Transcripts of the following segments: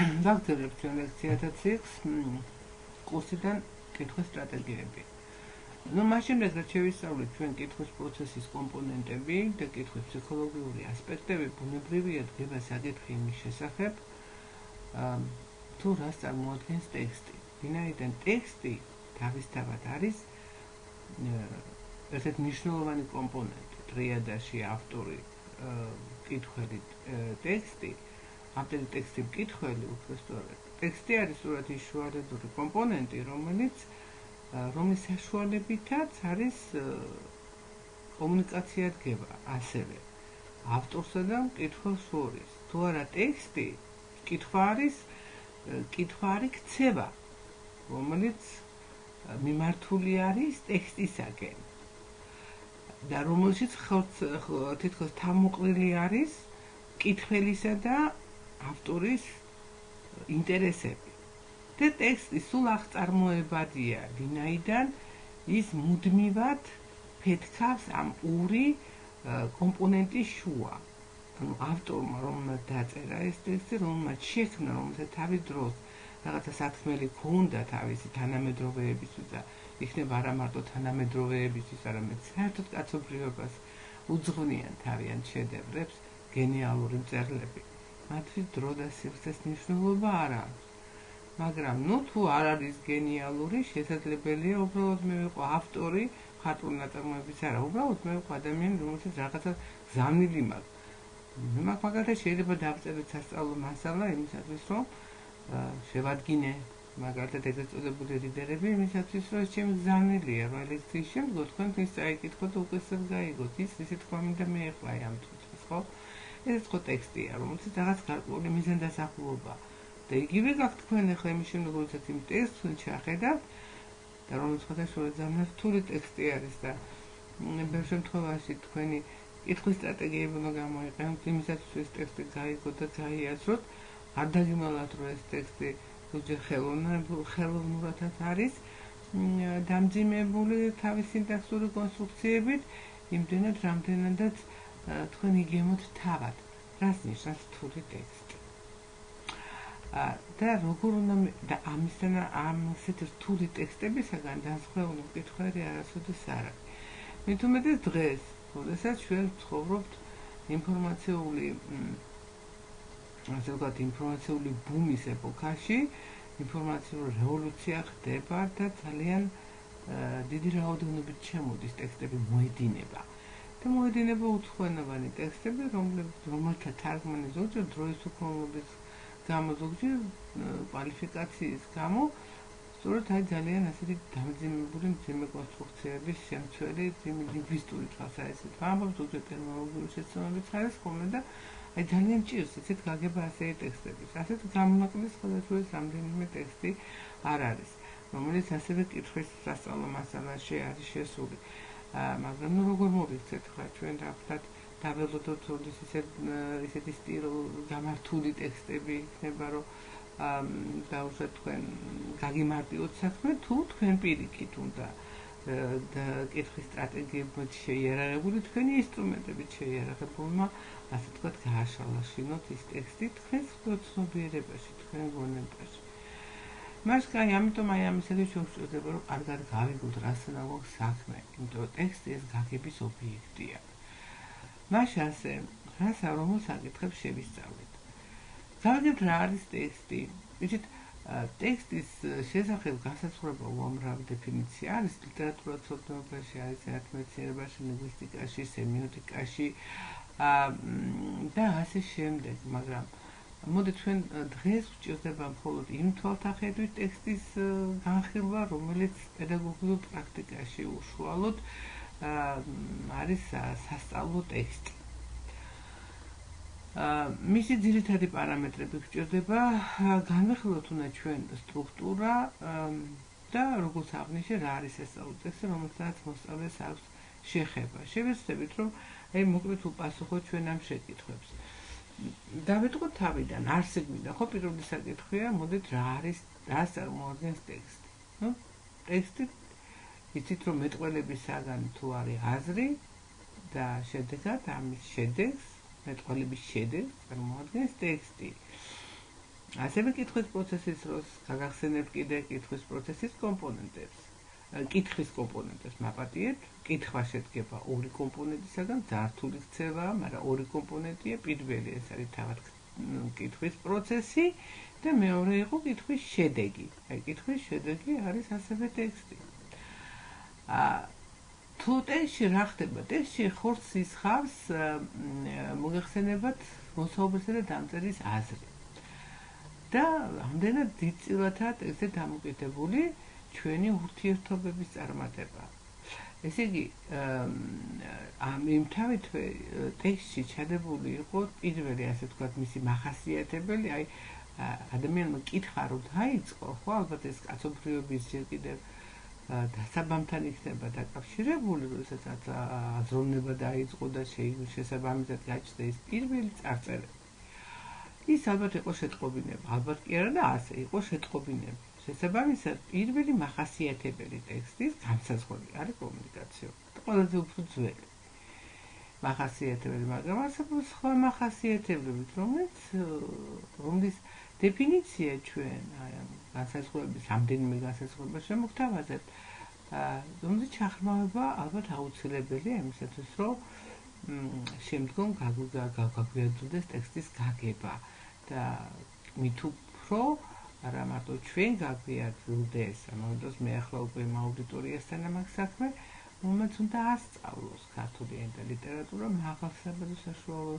Გავგრძელებთ ჩვენ ლექციათაც კურსიდან კითხვის სტრატეგიები. მას შემდეგ რაც შევისწავლეთ ჩვენ კითხვის პროცესის კომპონენტები და კითხვის ფსიქოლოგიური ასპექტები, ბუნებრივია დგება საკითხი იმის შესახებ, თუ რას წარმოადგენს ტექსტი. ვინაიდან ტექსტი თავისთავად არის ერთ-ერთი მნიშვნელოვანი კომპონენტი ტრიადაში ავტორი, კითხველი, ტექსტი, ავტორი ტექსტი მკითხველი, უბრალოდ ტექსტი არის სწორედ ის შუალედური კომპონენტი, რომლის საშუალებითაც არის კომუნიკაცია დგება ასევე ავტორსა და მკითხველს შორის. თუ არა ტექსტი, კითხვა არის ქცევა, რომელიც მიმართული არის ტექსტისაკენ და რომელშიც თითქოს თავმოყრილი არის მკითხველისა და ავტორის ინტერესები. და ტექსტი სულ აღწარმოებადია, ვინაიდან ის მუდმივად ფეთქავს ამ ორი კომპონენტის შუა. ანუ ავტორმა რომელმაც დაწერა ეს ტექსტი, რომელმაც შექმნა, რომელსაც თავის დროს რაღაცა სათქმელი ჰქონდა თავისი თანამედროვეებისთვის და იქნება არა მარტო თანამედროვეებისთვის, არამედ საერთოდ კაცობრიობას უძღვნიან თავიანთ შედევრებს გენიალური მწერლები. მათთვის დრო და სივრცეს მნიშვნელობა არ აქვს. მაგრამ თუ არ არის გენიალური, შესაძლებელია უბრალოდ მე ვიყო ავტორი, მხატვრული ნაწარმოების არა, უბრალოდ მე ვიყო ადამიანი, რომელსაც რაღაცა გზავნილი მაქვს. მაგალითად შეიძლება დავწერეთ სასწავლო მასალა იმისათვის, რომ შევადგინე მაგალითად ეგრეთ წოდებული რიდერები იმისათვის, რომ ეს ჩემი გზავნილია, რომ ლექციის შემდგომ თქვენ ის წაიკითხოთ და უკეთესად გაიგოთ. ისეთი თქვა მინდა მე ეხლა ამ თვითონ, ხო? ეს ხო ტექსტია, რომელსაც რაღაც გარკვეული მიზანდასახულობა და იგივე გაქვთ თქვენ ახლა იმის შემდეგ, როდესაც იმ ტექსტს თქვენ ჩახედავთ და რომელიც ხოდაშორისე ძალიან რთული ტექსტი არის და ბევრ შემთხვევაში თქვენი კითხვის სტრატეგიები უნდა გამოიყენოთ იმისათვის, ეს ტექსტი გაიგოთ და გაიაზროთ. არ დაგიმალავთ, რომ ეს ტექსტი ზოგჯერ ხელოვნურადაც არის დამძიმებული თავის სინტაქსური კონსტრუქციებით, იმდენად, რამდენადაც თქვენ იგემოთ თავად, რას ნიშნავს რთული ტექსტი. და როგორ უნდა და ამისეთი რთული ტექსტებისაგან განსხვავებული მკითხველი არასოდეს არ არის. მით უმეტეს დღეს, როდესაც ჩვენ ვცხოვრობთ ინფორმაციული ბუმის ეპოქაში, ინფორმაციული რევოლუცია ხდება და ძალიან დიდი რაოდენობით შემოდის ტექსტები მოედინება. და მოედინება უცხოენოვანი ტექსტები, რომელთა თარგმანი ზოგჯერ დროის უქონლობის გამო, ზოგჯერ კვალიფიკაციის გამო, სწორედ ძალიან ასეთი დამძიმებული მძიმე კონსტრუქციების შემცველი, ლინგვისტური თვალსაზრისით ვამბობ, ზოგჯერ ტერმინოლოგიური შეცდომებიც არის ხოლმე და ძალიან ჭირს ესეთ გაგება ასეთი ტექსტების. ასეთ გამონაკლისს სხვადასხვა რამდენიმე ტექსტი არ არის, რომელიც ასევე კითხვის სასწავლო მასალაში არის შესული. მაგრამ როგორ მოვიქცეთ ხა ჩვენ დავხდათ დაველოდოთ როდის ისეთი გამართული ტექსტები იქნება, რომ დაუშვათ თქვენ გაგიმარტივოთ საქმე, თუ თქვენ პირიქით უნდა და კითხვის სტრატეგიებით შეიარაღებული თქვენი ინსტრუმენტებით შეიარაღებულმა, ასე ვთქვათ, გააშალაშინოთ ის ტექსტი თქვენს ცნობიერებაში, თქვენ გონებაში. მას ამიტომ ამისათვის შევსწრებთ, რომ კარგად გავიგოთ, რას უნდა გვაქვს საქმე, იმიტომ რომ ტექსტი ეს გაგების ობიექტია. მას ასე, რომელ საკითხებს შევისწავლეთ. გავიგებთ რა არის ტექსტი. ვიცით, ტექსტის შესახებ განსაცვლელობა უამრავი დეფინიცია არის ლიტერატურაცოდნეობაში, არის ერთმეცნიერებაში, ლინგვისტიკაში, სემიოტიკაში და ასე შემდეგ, მაგრამ მოდით ჩვენ დღეს ვჭირდება მხოლოდ იმ თვალთახედვით ტექსტის განხილვა, რომელიც პედაგოგიურ პრაქტიკაში უშუალოდ არის სასწავლო ტექსტი. მისი ძირითადი პარამეტრები გვჭირდება, განვიხილოთ უნდა ჩვენ სტრუქტურა და როგორც აღნიშნე, რა არის სასწავლო ტექსტი, რომელსაც მოსწავლეს აქვს შეხება. შევეცდებით, რომ მოკლედ უპასუხოთ ჩვენ ამ შეკითხვებს. დავეტყოთ თავიდან, არსი გვინდა, ხო, პირველი საკითხია, მოდით რას წარმოადგენს ტექსტი. ტექსტი იცით, რომ მეტყველებისაგან თუ არის აზრი და შედეგად ამის შედეგს, მეტყველების შედეგს წარმოადგენს ტექსტი. ასევე კითხვის პროცესის დროს გაგახსენებთ კიდე კითხვის პროცესის კომპონენტებს. კითხვის კომპონენტებს მაპატიეთ, კითხვა შედგება ორი კომპონენტისაგან, ძართული ქცევა, მაგრამ ორი კომპონენტია, პირველი ეს არის თავად კითხვის პროცესი და მეორე იყო კითხვის შედეგი. აი კითხვის შედეგი არის ასევე ტექსტი. თუ ტექსტში რა ხდება? ტექსტში ხორცს ისხავს მოგეხსენებათ მოსაუბრისა და დამწერის აზრი. და ამდენად დიდწილადაა ტექსტზე დამოკიდებული ჩვენი ურთიერთობების წარმატება. ესე იგი, იმთავითვე ტექსტში ჩადებული იყო პირველი, ასე ვთქვათ, მისი მახასიათებელი, აი ადამიანმა კითხვა რომ დაიწყო, ხო, ალბათ ეს კაცობრიობის ჯერ კიდევ დასაბამთან იქნება დაკავშირებული, როდესაც აზროვნება დაიწყო და შესაბამისად გაჩნდა ეს პირველი წარწერები. ის ალბათ იყო შეტყობინება, ალბათ კი არა და ასე იყო შეტყობინება. შესაბამისად, პირველი მახასიათებელი ტექსტის განსაზღვრები არის კომუნიკაციო. ყველაზე უფრო ძველი მახასიათებელი, მაგრამ არსებობს სხვა მახასიათებლები, რომლის დეფინიცია ჩვენ განსაზღვრების, რამდენიმე განსაზღვრება შემოგთავაზებთ, რომლის ჩახმარება ალბათ აუცილებელია იმისათვის, რომ შემდგომ გაგვიაძლდეს ტექსტის გაგება და მით უფრო არა მარტო ჩვენ გაგვიაძლდეს, ამავდროულად მე ახლა უკვე აუდიტორიასთან ამას საქმე, რომელიც უნდა ასწავლოს ქართული ენა და ლიტერატურა მაღალ საბედისაშუალო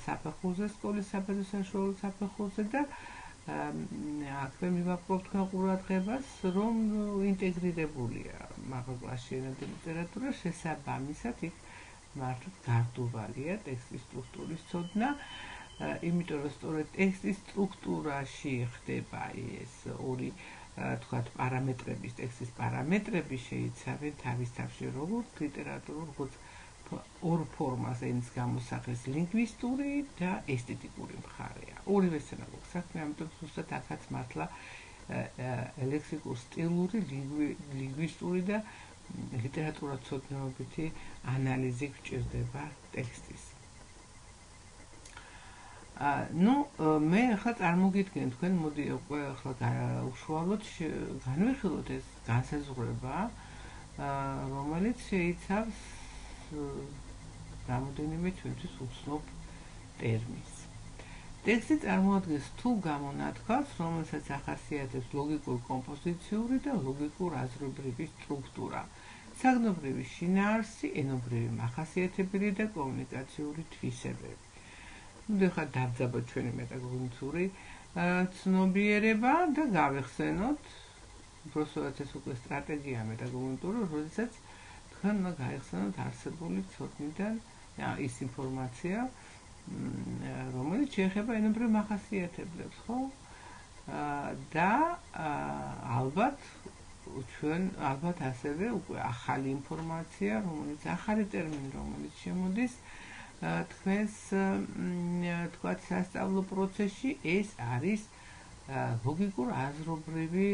საფეხურზე, სკოლის საბედისაშუალო საფეხურზე და აქვე მივაყრობთ თქვენ ყურადღებას, რომ ინტეგრირებულია მაღალ კლასში ენა და ლიტერატურა, შესაბამისად იქ მართლაც გარდუვალია ტექსტის სტრუქტურის ცოდნა, იმიტომ რომ სწორედ ტექსტის სტრუქტურაში ხდება ეს ორი თქვათ პარამეტრების, ტექსტის პარამეტრები შეიცავენ თავის თავში როგორც ლიტერატურულ, როგორც ორ ფორმას ენის გამოსახვის ლინგვისტური და ესთეტიკური მხარეა. ორივეს ენა გვაქვს საქმე, ამიტომ ზუსტად აქაც მართლა ლექსიკურ-სტილური, ლინგვისტური და ლიტერატურაცოდნეობითი ანალიზი გვჭირდება ტექსტის. მე ახლა წარმოგიდგენ თქვენ, მოდი უკვე ახლა უშუალოდ განვიხილოთ ეს განსაზღვრება, რომელიც შეიცავს რამოდენიმე ჩვენთვის უცნობ ტერმინს. ტექსტი წარმოადგენს თუ გამონათქვას, რომელსაც ახასიათებს ლოგიკურ კომპოზიციური და ლოგიკურ აზრობრივი სტრუქტურა, საგნობრივი შინაარსი, ენობრივი მახასიათებელი და კომუნიკაციური თვისებები. ახლა დავძაბოთ ჩვენი მეტაკოგნიტური ცნობიერება და გავეხსენოთ, უბრალოდ ეს უკვე სტრატეგია მეტაკოგნიტური, როდესაც თქვენ უნდა გაეხსენოთ არსებული ცოდნიდან ის ინფორმაცია, რომელიც შეეხება ენობრივ მახასიათებლებს, ხო? და ალბათ ასევე უკვე ახალი ინფორმაცია, ახალი ტერმინი, რომელიც შემოდის თქვენს თქვათ სასწავლო პროცესში, ეს არის ლოგიკურ აზრობრივი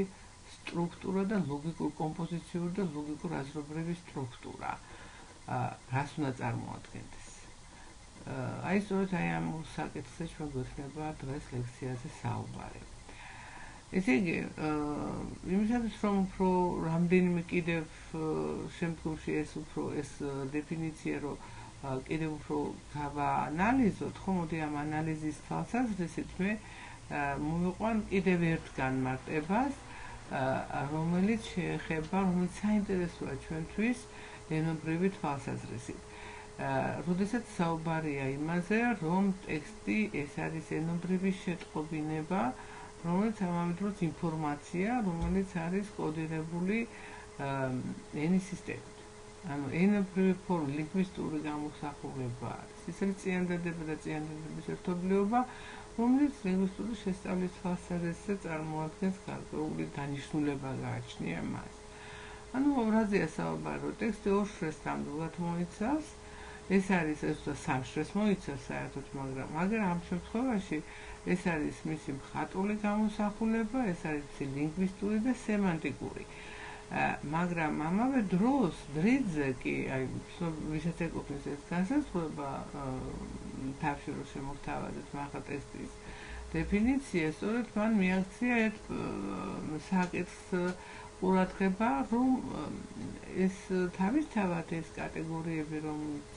სტრუქტურა და ლოგიკურ კომპოზიციური და ლოგიკურ აზრობრივი სტრუქტურა. რას უნდა წარმოადგენთ ეს? აი სწორედ ამ საკითხზე ჩვენ გვექნება დღეს ლექციაზე საუბარი. ესე იგი, იმისათვის რომ უფრო რამდენიმე კიდევ შემდგომში ეს დეფინიცია რომ კიდევ უფრო გავაანალიზოთ, ხო, მოდი ამ ანალიზის თვალსაზრისით მე მოვიყვან კიდევ ერთ განმარტებას, რომელიც შეეხება, რომელიც საინტერესოა ჩვენთვის ენობრივი თვალსაზრისით. როდესაც საუბარია იმაზე, რომ ტექსტი ეს არის ენობრივი შეტყობინება, რომელიც ამავდროულად ინფორმაცია, რომელიც არის კოდირებული ენის სისტემით. ანუ ენობრივი ფორმა, ლინგვისტური გამოსახულება არის. ის არის წინადადება და წინადადების ერთობლიობა, რომელიც ლინგვისტური შესწავლის თვალსაზრისით წარმოადგენს გარკვეული დანიშნულება გააჩნია მას. ანუ რაზეა საუბარი, რომ ტექსტი ორ შრეს ნამდვილად მოიცავს, ეს არის სამ შრეს მოიცავს საერთოდ, მაგრამ ამ შემთხვევაში ეს არის მისი მხატვრული გამოსახულება, ეს არის ლინგვისტური და სემანტიკური. მაგრამ ამავე დროს დრიძე კი, აი, ვისაც ეკუთვნის ეს განსაზღვრება, თავში რომ შემოგთავაზეთ მაღლა ტექსტის დეფინიცია, სწორედ მან მიაქცია ერთ საკითხს ყურადღება, რომ ეს თავისთავად ეს კატეგორიები, რომელიც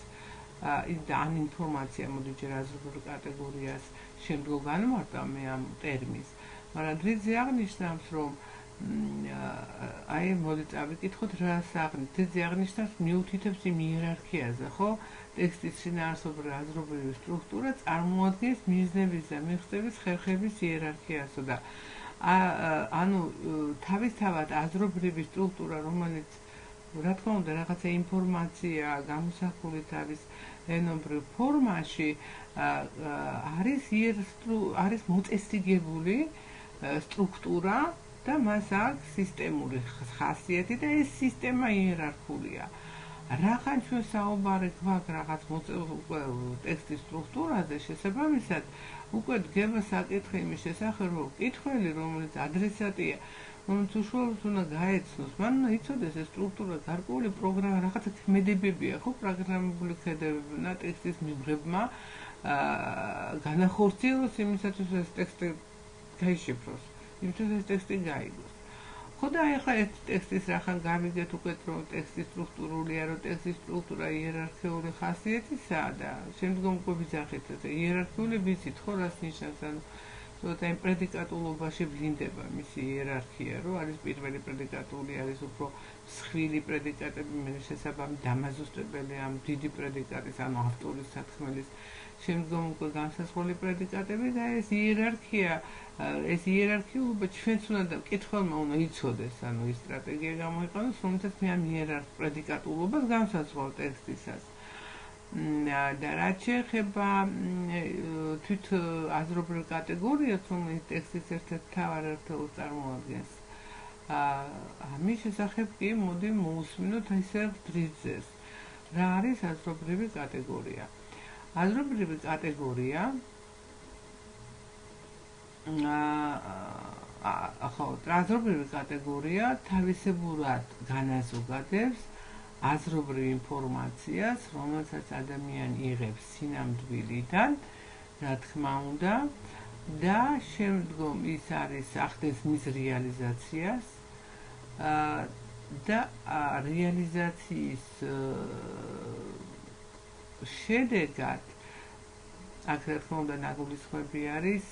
ან ინფორმაცია, მოდი ჯერ აზრობრივ კატეგორიას შემდგომ განმარტა მე ამ ტერმინს, მაგრამ დღეზე აღნიშნავს, რომ აი მოდი წავიკითხოთ რას აღნიშნავს. დღეზე აღნიშნავს მიუთითებს იმ იერარქიაზე, ხო? ტექსტის შინაარსობრივი აზრობრივი სტრუქტურა წარმოადგენს მიზნების და მიღწევის ხერხების იერარქიასო და ანუ თავისთავად აზრობრივი სტრუქტურა, რომელიც რა თქმა უნდა რაღაცა ინფორმაცია გამოსახული თავის ენობრივ ფორმაში არის მოწესრიგებული სტრუქტურა და მას აქვს სისტემური ხასიათი და ეს სისტემა იერარქულია. რახან ჩვენ საუბარი გვაქვს რაღაც ტექსტის სტრუქტურაზე, შესაბამისად უკვე დგება საკითხი იმის შესახებ, რომ მკითხველი, რომელიც ადრესატია, რომელიც უშუალოდ უნდა გაეცნოს, მან უნდა იცოდეს ეს სტრუქტურა გარკვეული პროგრამა, რაღაცა ქმედებებია, ხო, პროგრამებული ქმედებები და ტექსტის მიღებმა განახორციელოს იმისათვის, ეს ტექსტი გაიშიფროს, იმისთვის ეს ტექსტი გაიგოს. ხო და ახლა ეს ტექსტის რახან გავიგეთ უკვე რომ ტექსტის სტრუქტურულია, რომ ტექსტის სტრუქტურა იერარქიული ხასიათისაა და შემდგომ უკვე ვიძახით, იერარქიული ვიცით, ხო, რას ნიშნავს, ანუ ზოგადად იმ პრედიკატულობაში ვლინდება მისი იერარქია, რომ არის პირველი პრედიკატული, არის უფრო მსხვილი პრედიკატები, მე შესაბამისად დამაზუსტებელი ამ დიდი პრედიკატის, ანუ ავტორის სათქმელის შემდგომ უკვე განსაზღვრული პრედიკატები და ეს იერარქიულობა ჩვენც უნდა მკითხველმა უნდა იცოდეს, ანუ ის სტრატეგია გამოიყენოს, რომელსაც მე ამ პრედიკატულობას განსაზღვრავ ტექსტისას. და რაც შეეხება თვით აზრობრივ კატეგორიას, რომელიც ტექსტის ერთ-ერთ მთავარ ერთეულს წარმოადგენს, ამის შესახებ კი მოდი მოусმინოთ ისევ დრიძეს. რა არის აზრობრივი კატეგორია? აზრობრივი კატეგორია აზრობრივი კატეგორია თავისებურად განაზოგადებს აზრობრივ ინფორმაციას, რომელსაც ადამიანი იღებს სინამდვილიდან, რა თქმა უნდა, და შემდგომ ის არის ახდენს მის რეალიზაციას და რეალიზაციის შედეგად აქ რა თქმა უნდა ნაგულისხმები არის